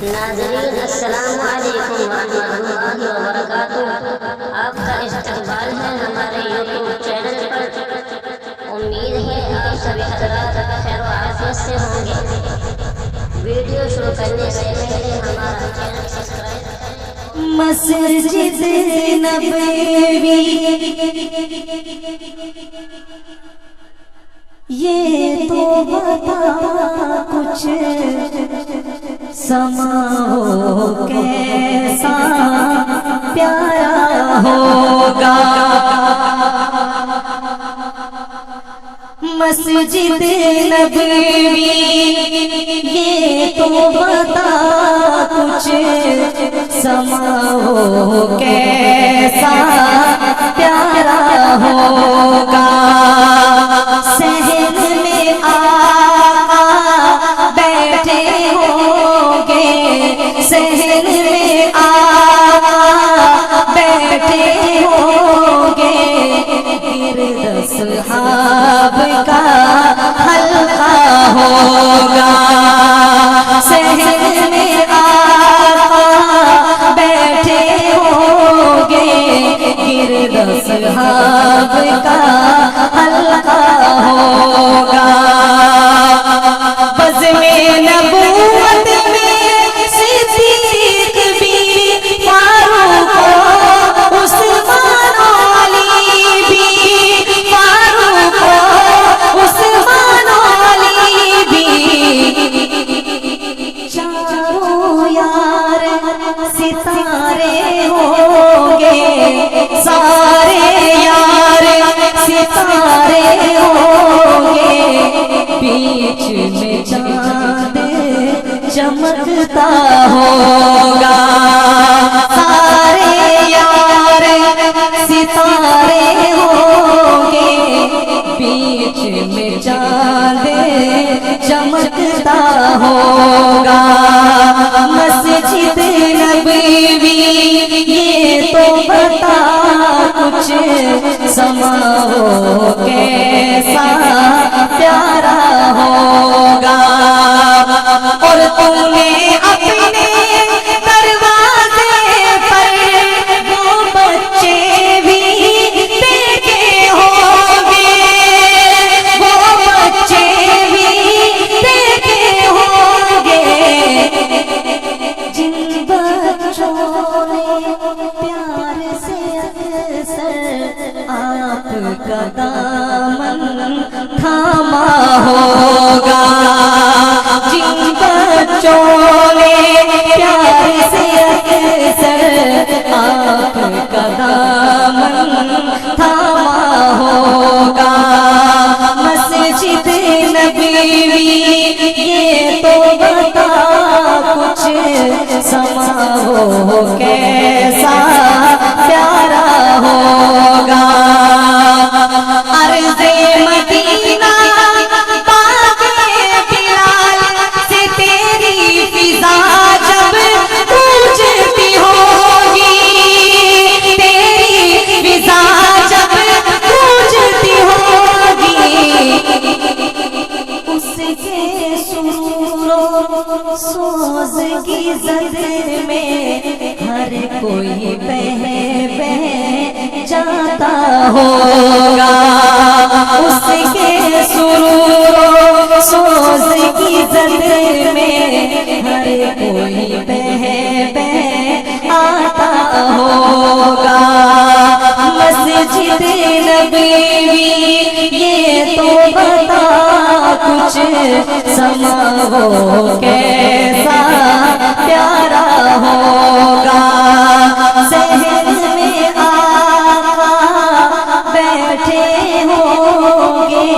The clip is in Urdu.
ناظرین السلام علیکم ورحمۃ اللہ وبرکاتہ۔ آپ کا استقبال ہے ہمارے یوٹیوب چینل پر۔ امید ہے آپ سبھی حضرات خیر و عافیت سے ہوں گے۔ ویڈیو شروع کرنے سے پہلے ہمارا چینل سبسکرائب کریں۔ مسجد نبوی یہ تو بتا کچھ سما ہو کیسا پیارا ہوگا۔ مسجد نبوی یہ تو بتا کچھ سما ہو کیسا پیارا ہوگا۔ صحن میں آقا بیٹھے ہوں گے، صحن میں آقا بیٹھے ہوں گے، گرد اصحاب کا حلقہ ہوگا۔ صحن میں آقا بیٹھے ہوں گے، گرد اصحاب کا حلقہ ہوگا۔ بزم نبوت میں صدیق بھی، فاروق عثمان علی بھی، فاروق عثمان علی بھی، چاروں یار ستارے ہوں گے، سارے یار ستارے ہوں گے، بیچ میں چاند چمکتا ہوگا۔ سارے یار ستارے ہوں گے، بیچ میں چاند چمکتا ہوگا۔ مسجد نبوی یہ تو بتا کچھ سما ہو کیسا پیارا ہوگا۔ اور تم نے اپنے دروازے پر وہ بچے بھی دیکھے ہوں گے، وہ بچے بھی دیکھے ہوں گے، جن بچوں نے پیار سے اکثر آپ کا دامن تھاما ہوگا، جن بچوں نے پیار سے اکثر آپ کا دامن تھاما ہوگا۔ مسجد نبوی یہ تو بتا کچھ سما ہو کیسا پیارا ہوگا۔ عرض مدینہ باغ بلال سے تیری فضا جب گونجتی ہوگی، تیری فضا جب گونجتی ہوگی، اس کے سرور و سوز کی زد میں ہر کوئی بہہ جاتا ہوگا، اس کے سرور و سوز کی زد میں ہر کوئی بہہ آتا ہوگا۔ مسجد نبوی یہ تو بتا کچھ سما ہو کیسا پیارا ہوگا۔ صحن میں آقا بیٹھے ہوں گے،